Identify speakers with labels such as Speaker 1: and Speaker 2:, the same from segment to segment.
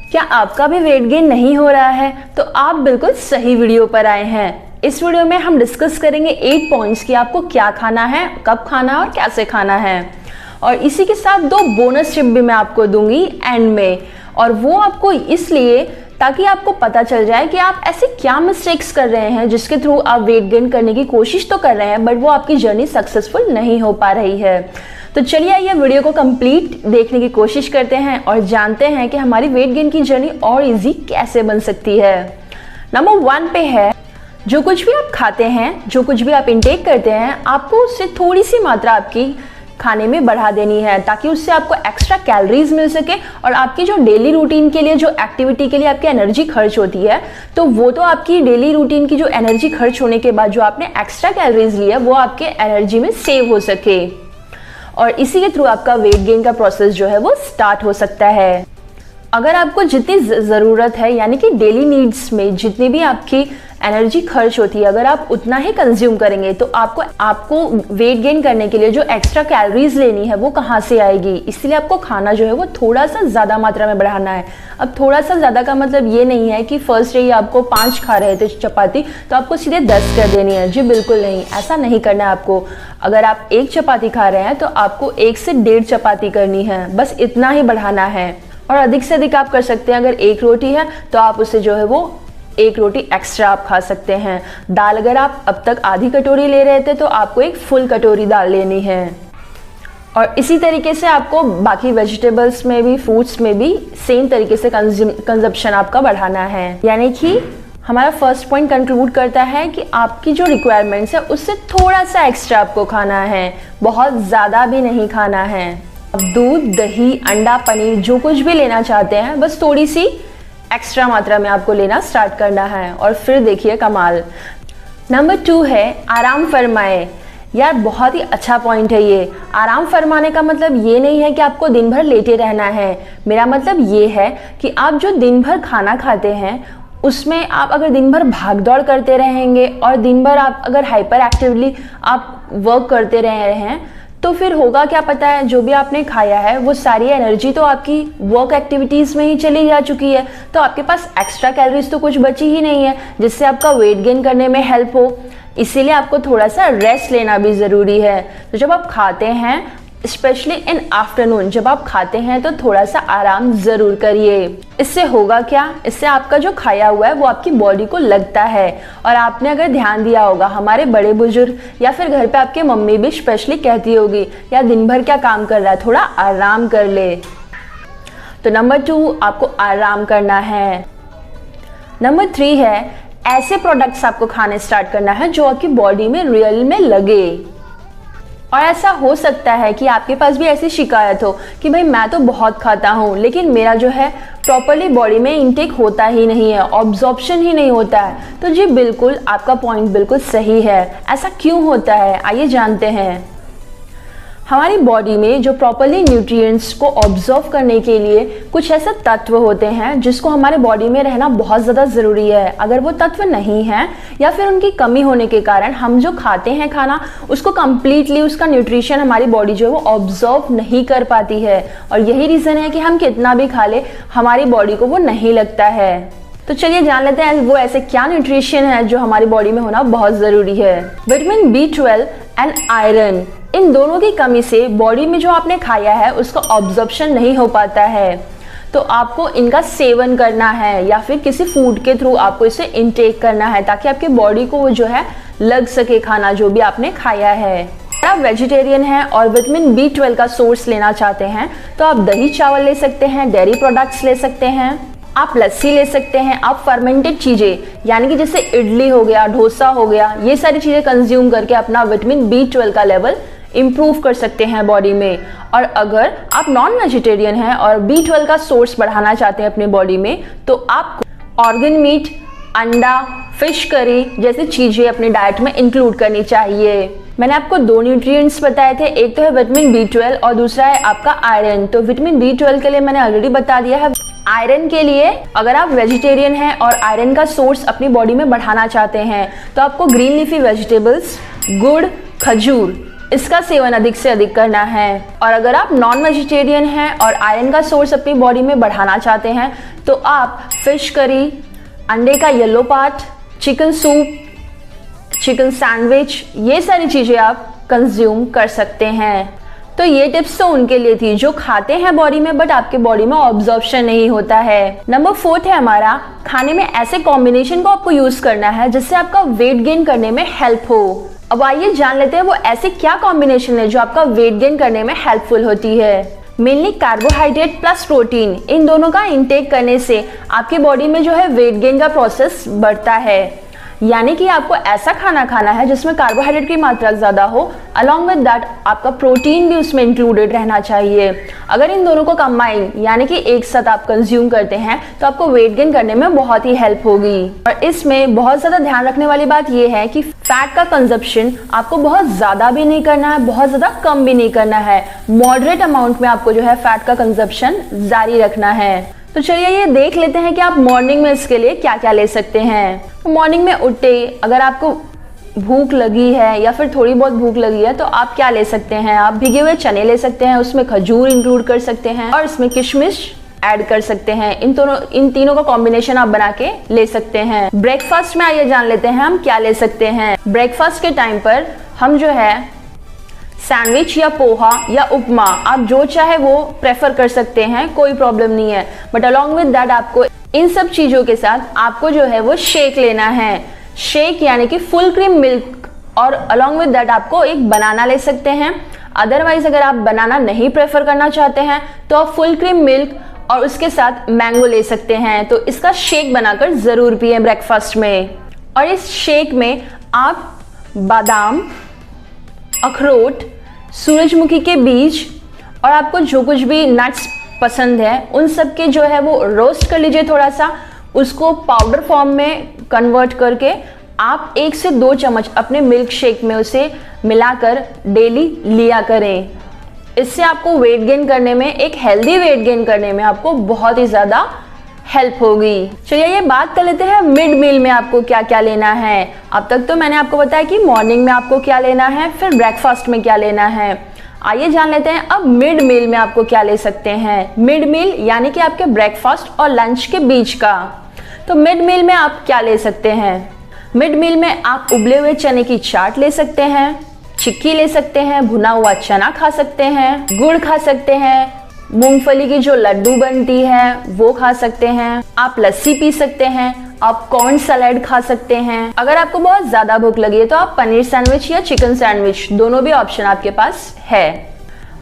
Speaker 1: क्या आपका भी वेट गेन नहीं हो रहा है? तो आप बिल्कुल सही वीडियो पर आए हैं। इस वीडियो में हम डिस्कस करेंगे 8 पॉइंट्स कि आपको क्या खाना है, कब खाना है और कैसे खाना है। और इसी के साथ 2 बोनस टिप भी मैं आपको दूंगी एंड में, और वो आपको इसलिए ताकि आपको पता चल जाए कि आप ऐसे क्या मिस्टेक्स कर रहे हैं जिसके थ्रू आप वेट गेन करने की कोशिश तो कर रहे हैं बट वो आपकी जर्नी सक्सेसफुल नहीं हो पा रही है। तो चलिए आइए वीडियो को कंप्लीट देखने की कोशिश करते हैं और जानते हैं कि हमारी वेट गेन की जर्नी और इजी कैसे बन सकती है। नंबर 1 पे है, जो कुछ भी आप खाते हैं, जो कुछ भी आप इनटेक करते हैं, आपको उससे थोड़ी सी मात्रा आपकी खाने में बढ़ा देनी है ताकि उससे आपको एक्स्ट्रा कैलोरीज मिल सके और आपकी जो डेली रूटीन के लिए, जो एक्टिविटी के लिए आपकी एनर्जी खर्च होती है, तो वो तो आपकी डेली रूटीन की जो एनर्जी खर्च होने के बाद जो आपने एक्स्ट्रा कैलोरीज ली है वो आपके एनर्जी में सेव हो सके और इसी के थ्रू आपका वेट गेन का प्रोसेस जो है वो स्टार्ट हो सकता है। अगर आपको जितनी ज़रूरत है, यानी कि डेली नीड्स में जितनी भी आपकी एनर्जी खर्च होती है, अगर आप उतना ही कंज्यूम करेंगे तो आपको वेट गेन करने के लिए जो एक्स्ट्रा कैलोरीज लेनी है वो कहाँ से आएगी। इसलिए आपको खाना जो है वो थोड़ा सा ज़्यादा मात्रा में बढ़ाना है। अब थोड़ा सा ज़्यादा का मतलब ये नहीं है कि फर्स्ट डे आपको 5 खा रहे थे चपाती तो आपको सीधे 10 कर देनी है। जी बिल्कुल नहीं, ऐसा नहीं करना है आपको। अगर आप 1 चपाती खा रहे हैं तो आपको 1 से 1.5 चपाती करनी है, बस इतना ही बढ़ाना है। और अधिक से अधिक आप कर सकते हैं। अगर 1 रोटी है तो आप उसे जो है वो 1 रोटी एक्स्ट्रा आप खा सकते हैं। दाल अगर आप अब तक आधी कटोरी ले रहे थे तो आपको 1 फुल कटोरी दाल लेनी है। और इसी तरीके से आपको बाकी वेजिटेबल्स में भी, फ्रूट्स में भी सेम तरीके से कंजप्शन आपका बढ़ाना है। यानी कि हमारा फर्स्ट पॉइंट कंक्लूड करता है कि आपकी जो रिक्वायरमेंट्स है उससे थोड़ा सा एक्स्ट्रा आपको खाना है, बहुत ज़्यादा भी नहीं खाना है। दूध, दही, अंडा, पनीर जो कुछ भी लेना चाहते हैं बस थोड़ी सी एक्स्ट्रा मात्रा में आपको लेना स्टार्ट करना है और फिर देखिए कमाल। नंबर 2 है आराम फरमाए। यार बहुत ही अच्छा पॉइंट है ये। आराम फरमाने का मतलब ये नहीं है कि आपको दिन भर लेटे रहना है। मेरा मतलब ये है कि आप जो दिन भर खाना खाते हैं उसमें आप अगर दिन भर भाग दौड़ करते रहेंगे और दिन भर आप अगर हाइपर एक्टिवली आप वर्क करते रहे हैं तो फिर होगा क्या पता है, जो भी आपने खाया है वो सारी एनर्जी तो आपकी वर्क एक्टिविटीज़ में ही चली जा चुकी है, तो आपके पास एक्स्ट्रा कैलोरीज तो कुछ बची ही नहीं है जिससे आपका वेट गेन करने में हेल्प हो। इसीलिए आपको थोड़ा सा रेस्ट लेना भी ज़रूरी है। तो जब आप खाते हैं, स्पेशली इन आफ्टरनून, जब आप खाते हैं तो थोड़ा सा आराम ज़रूर करिए। इससे होगा क्या, इससे आपका जो खाया हुआ है वो आपकी बॉडी को लगता है। और आपने अगर ध्यान दिया होगा, हमारे बड़े बुजुर्ग या फिर घर पे आपके मम्मी भी स्पेशली कहती होगी, यार दिन भर क्या काम कर रहा है, थोड़ा आराम कर ले। तो नंबर 2 आपको आराम करना है। नंबर 3 है ऐसे प्रोडक्ट्स आपको खाने स्टार्ट करना है जो आपकी बॉडी में रियल में लगे। और ऐसा हो सकता है कि आपके पास भी ऐसी शिकायत हो कि भाई मैं तो बहुत खाता हूँ लेकिन मेरा जो है प्रॉपरली बॉडी में इनटेक होता ही नहीं है, ऑब्जॉर्प्शन ही नहीं होता है। तो जी बिल्कुल आपका पॉइंट बिल्कुल सही है। ऐसा क्यों होता है आइए जानते हैं। हमारी बॉडी में जो प्रॉपरली न्यूट्रिएंट्स को ऑब्जर्व करने के लिए कुछ ऐसे तत्व होते हैं जिसको हमारे बॉडी में रहना बहुत ज़्यादा ज़रूरी है। अगर वो तत्व नहीं है या फिर उनकी कमी होने के कारण हम जो खाते हैं खाना उसको कम्प्लीटली, उसका न्यूट्रिशन हमारी बॉडी जो है वो ऑब्जर्व नहीं कर पाती है। और यही रीज़न है कि हम कितना भी खा ले हमारी बॉडी को वो नहीं लगता है। तो चलिए जान लेते हैं वो ऐसे क्या न्यूट्रिशन है जो हमारी बॉडी में होना बहुत ज़रूरी है। विटामिन B12 एंड आयरन, इन दोनों की कमी से बॉडी में जो आपने खाया है उसका ऑब्जर्प्शन नहीं हो पाता है। तो आपको इनका सेवन करना है या फिर किसी फूड के थ्रू आपको इसे इनटेक करना है ताकि आपकी बॉडी को वो जो है लग सके खाना जो भी आपने खाया है। अगर आप वेजिटेरियन हैं और विटामिन B12 का सोर्स लेना चाहते हैं तो आप दही चावल ले सकते हैं, डेयरी प्रोडक्ट्स ले सकते हैं, आप लस्सी ले सकते हैं, आप फर्मेंटेड चीज़ें यानी कि जैसे इडली हो गया, डोसा हो गया, ये सारी चीज़ें कंज्यूम करके अपना विटामिन B12 का लेवल इम्प्रूव कर सकते हैं बॉडी में। और अगर आप नॉन वेजिटेरियन हैं और B12 का सोर्स बढ़ाना चाहते हैं अपने बॉडी में तो आपको ऑर्गन मीट, अंडा, फिश करी जैसी चीज़ें अपनी डाइट में इंक्लूड करनी चाहिए। मैंने आपको 2 न्यूट्रिएंट्स बताए थे, एक तो है विटामिन B12 और दूसरा है आपका आयरन। तो विटामिन B12 के लिए मैंने ऑलरेडी बता दिया है। आयरन के लिए अगर आप वेजिटेरियन हैं और आयरन का सोर्स अपनी बॉडी में बढ़ाना चाहते हैं तो आपको ग्रीन लीफी वेजिटेबल्स, गुड़, खजूर इसका सेवन अधिक से अधिक करना है। और अगर आप नॉन वेजिटेरियन हैं और आयरन का सोर्स अपनी बॉडी में बढ़ाना चाहते हैं तो आप फिश करी, अंडे का yellow part, chicken soup, chicken sandwich, ये सारी चीज़ें आप कंज्यूम कर सकते हैं। तो ये टिप्स तो उनके लिए थी जो खाते हैं बॉडी में बट आपके बॉडी में ऑब्जॉर्प्शन नहीं होता है। नंबर 4 है हमारा, खाने में ऐसे कॉम्बिनेशन को आपको यूज करना है जिससे आपका वेट गेन करने में हेल्प हो। अब आइए जान लेते हैं वो ऐसे क्या कॉम्बिनेशन है जो आपका वेट गेन करने में हेल्पफुल होती है। मेनली कार्बोहाइड्रेट प्लस प्रोटीन, इन दोनों का इंटेक करने से आपकी बॉडी में जो है वेट गेन का प्रोसेस बढ़ता है। यानी कि आपको ऐसा खाना खाना है जिसमें कार्बोहाइड्रेट की मात्रा ज़्यादा हो, अलॉन्ग विद दैट आपका प्रोटीन भी उसमें इंक्लूडेड रहना चाहिए। अगर इन दोनों को कंबाइन यानी कि एक साथ आप कंज्यूम करते हैं तो आपको वेट गेन करने में बहुत ही हेल्प होगी। और इसमें बहुत ज़्यादा ध्यान रखने वाली बात यह है कि फैट का कंजप्शन आपको बहुत ज़्यादा भी नहीं करना है, बहुत ज़्यादा कम भी नहीं करना है। मॉडरेट अमाउंट में आपको जो है फैट का कंजप्शन जारी रखना है। तो चलिए ये देख लेते हैं कि आप मॉर्निंग में इसके लिए क्या क्या ले सकते हैं। मॉर्निंग में उठते अगर आपको भूख लगी है या फिर थोड़ी बहुत भूख लगी है तो आप क्या ले सकते हैं, आप भीगे हुए चने ले सकते हैं, उसमें खजूर इंक्लूड कर सकते हैं और इसमें किशमिश ऐड कर सकते हैं। इन तीनों का कॉम्बिनेशन आप बना के ले सकते हैं। ब्रेकफास्ट में आइए जान लेते हैं हम क्या ले सकते हैं। ब्रेकफास्ट के टाइम पर हम जो है सैंडविच या पोहा या उपमा, आप जो चाहे वो प्रेफर कर सकते हैं, कोई प्रॉब्लम नहीं है। बट अलॉन्ग विद दैट आपको इन सब चीज़ों के साथ आपको जो है वो शेक लेना है। शेक यानी कि फुल क्रीम मिल्क, और अलॉन्ग विद दैट आपको एक बनाना ले सकते हैं। अदरवाइज अगर आप बनाना नहीं प्रेफर करना चाहते हैं तो आप फुल क्रीम मिल्क और उसके साथ मैंगो ले सकते हैं। तो इसका शेक बनाकर ज़रूर पिएं ब्रेकफास्ट में। और इस शेक में आप बादाम, अखरोट, सूरजमुखी के बीज और आपको जो कुछ भी नट्स पसंद है उन सब के जो है वो रोस्ट कर लीजिए थोड़ा सा, उसको पाउडर फॉर्म में कन्वर्ट करके आप 1 से 2 चम्मच अपने मिल्क शेक में उसे मिलाकर डेली लिया करें। इससे आपको वेट गेन करने में, एक हेल्दी वेट गेन करने में आपको बहुत ही ज़्यादा हेल्प होगी। चलिए ये बात कर लेते हैं मिड मील में आपको क्या क्या लेना है। अब तक तो मैंने आपको बताया कि मॉर्निंग में आपको क्या लेना है, फिर ब्रेकफास्ट में क्या लेना है। आइए जान लेते हैं अब मिड मील में आपको क्या ले सकते हैं। मिड मील यानी कि आपके ब्रेकफास्ट और लंच के बीच का। तो मिड मील में आप क्या ले सकते हैं। मिड मील में आप उबले हुए चने की चाट ले सकते हैं, चिक्की ले सकते हैं, भुना हुआ चना खा सकते हैं, गुड़ खा सकते हैं, मूंगफली की जो लड्डू बनती है वो खा सकते हैं, आप लस्सी पी सकते हैं, आप कॉर्न सलाद खा सकते हैं। अगर आपको बहुत ज्यादा भूख लगी है तो आप पनीर सैंडविच या चिकन सैंडविच, दोनों भी ऑप्शन आपके पास है।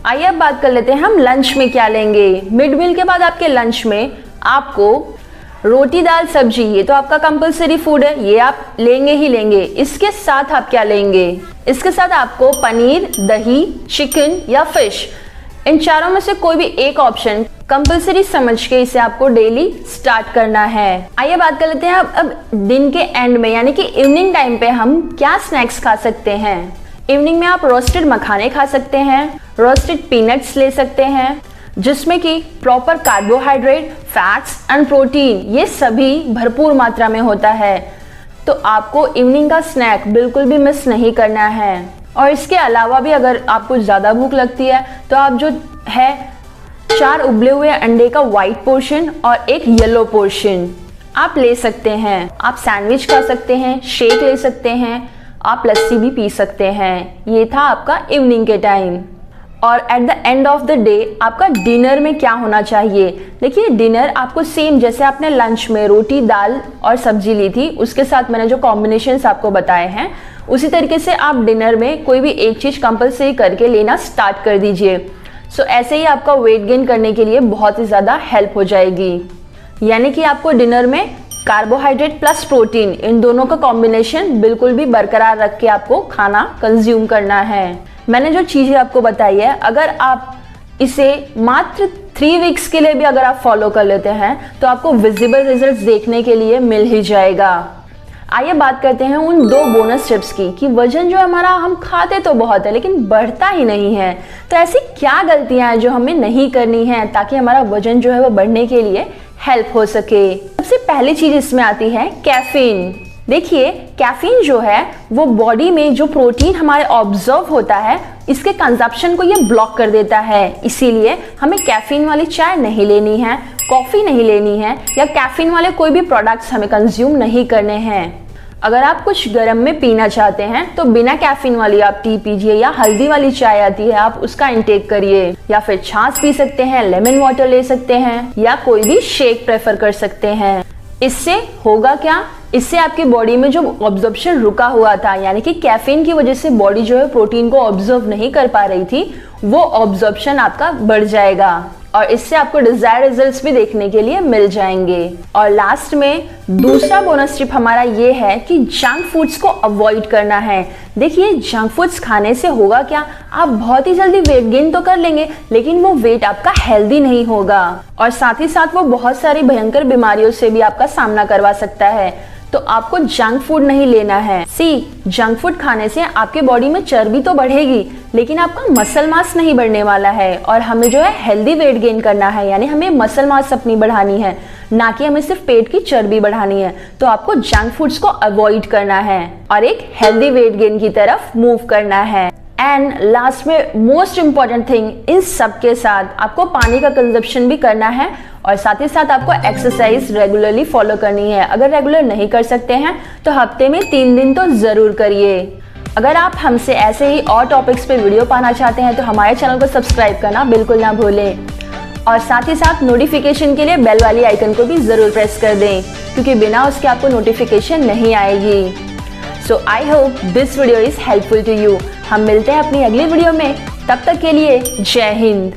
Speaker 1: आइए अब बात कर लेते हैं हम लंच में क्या लेंगे। मिड मील के बाद आपके लंच में आपको रोटी दाल सब्जी, ये तो आपका कंपलसरी फूड है, ये आप लेंगे ही लेंगे। इसके साथ आप क्या लेंगे, इसके साथ आपको पनीर, दही, चिकन या फिश, इन चारों में से कोई भी एक ऑप्शन कंपलसरी समझ के इसे आपको डेली स्टार्ट करना है। आइए बात कर लेते हैं अब दिन के एंड में यानी कि इवनिंग टाइम पे हम क्या स्नैक्स खा सकते हैं। इवनिंग में आप रोस्टेड मखाने खा सकते हैं, रोस्टेड पीनट्स ले सकते हैं जिसमें कि proper carbohydrate, fats and protein ये सभी भरपूर मात्रा में होता है। तो आपको इवनिंग का स्नैक बिल्कुल भी मिस नहीं करना है। और इसके अलावा भी अगर आपको ज़्यादा भूख लगती है तो आप जो है 4 उबले हुए अंडे का वाइट पोर्शन और एक येलो पोर्शन आप ले सकते हैं। आप सैंडविच खा सकते हैं, शेक ले सकते हैं, आप लस्सी भी पी सकते हैं। ये था आपका इवनिंग के टाइम। और at the end of the day आपका डिनर में क्या होना चाहिए। देखिए डिनर आपको सेम जैसे आपने लंच में रोटी दाल और सब्जी ली थी, उसके साथ मैंने जो कॉम्बिनेशंस आपको बताए हैं उसी तरीके से आप डिनर में कोई भी एक चीज़ कंपलसरी करके लेना स्टार्ट कर दीजिए। सो ऐसे ही आपका वेट गेन करने के लिए बहुत ही ज़्यादा हेल्प हो जाएगी। यानी कि आपको डिनर में कार्बोहाइड्रेट प्लस प्रोटीन, इन दोनों का कॉम्बिनेशन बिल्कुल भी बरकरार रख के आपको खाना कंज्यूम करना है। मैंने जो चीज़ें आपको बताई है, अगर आप इसे मात्र 3 वीक्स के लिए भी अगर आप फॉलो कर लेते हैं तो आपको विजिबल रिजल्ट्स देखने के लिए मिल ही जाएगा। आइए बात करते हैं उन 2 बोनस टिप्स की कि वजन जो हमारा, हम खाते तो बहुत है लेकिन बढ़ता ही नहीं है। तो ऐसी क्या गलतियां हैं जो हमें नहीं करनी है ताकि हमारा वजन जो है वो बढ़ने के लिए हेल्प हो सके। सबसे पहली चीज इसमें आती है कैफीन। देखिए कैफीन जो है वो बॉडी में जो प्रोटीन हमारे ऑब्जर्व होता है इसके कंजप्शन को ये ब्लॉक कर देता है। इसीलिए हमें कैफीन वाली चाय नहीं लेनी है, कॉफी नहीं लेनी है या कैफीन वाले कोई भी प्रोडक्ट्स हमें कंज्यूम नहीं करने हैं। अगर आप कुछ गर्म में पीना चाहते हैं तो बिना कैफीन वाली आप टी पीजिए या हल्दी वाली चाय आती है आप उसका इंटेक करिए, या फिर छाछ पी सकते हैं, लेमन वाटर ले सकते हैं या कोई भी शेक प्रेफर कर सकते हैं। इससे होगा क्या, इससे आपकी बॉडी में जो ऑब्जॉर्प्शन रुका हुआ था, यानी कि कैफीन की वजह से बॉडी जो है प्रोटीन को ऑब्जर्व नहीं कर पा रही थी, वो ऑब्जॉर्प्शन आपका बढ़ जाएगा और इससे आपको डिजायर्ड रिजल्ट्स भी देखने के लिए मिल जाएंगे। और लास्ट में दूसरा बोनस टिप हमारा ये है कि जंक फूड्स को अवॉइड करना है। देखिए, जंक फूड्स खाने से होगा क्या, आप बहुत ही जल्दी वेट गेन तो कर लेंगे लेकिन वो वेट आपका हेल्दी नहीं होगा और साथ ही साथ वो बहुत सारी भयंकर बीमारियों से भी आपका सामना करवा सकता है। तो आपको जंक फूड नहीं लेना है। जंक फूड खाने से आपके बॉडी में चर्बी तो बढ़ेगी लेकिन आपका मसल मास नहीं बढ़ने वाला है और हमें जो है हेल्दी वेट गेन करना है, यानी हमें मसल मास अपनी बढ़ानी है, ना कि हमें सिर्फ पेट की चर्बी बढ़ानी है। तो आपको जंक फूड्स को अवॉइड करना है और एक हेल्दी वेट गेन की तरफ मूव करना है। एंड लास्ट में मोस्ट इंपॉर्टेंट थिंग, इन सब के साथ आपको पानी का कंजप्शन भी करना है और साथ ही साथ आपको एक्सरसाइज रेगुलरली फॉलो करनी है। अगर रेगुलर नहीं कर सकते हैं तो हफ्ते में 3 दिन तो जरूर करिए। अगर आप हमसे ऐसे ही और टॉपिक्स पे वीडियो पाना चाहते हैं तो हमारे चैनल को सब्सक्राइब करना बिल्कुल ना भूलें और साथ ही साथ नोटिफिकेशन के लिए बेल वाली आइकन को भी जरूर प्रेस कर दें, क्योंकि बिना उसके आपको नोटिफिकेशन नहीं आएगी। So I hope this video is helpful to you. हम मिलते हैं अपनी अगली वीडियो में, तब तक के लिए जय हिंद।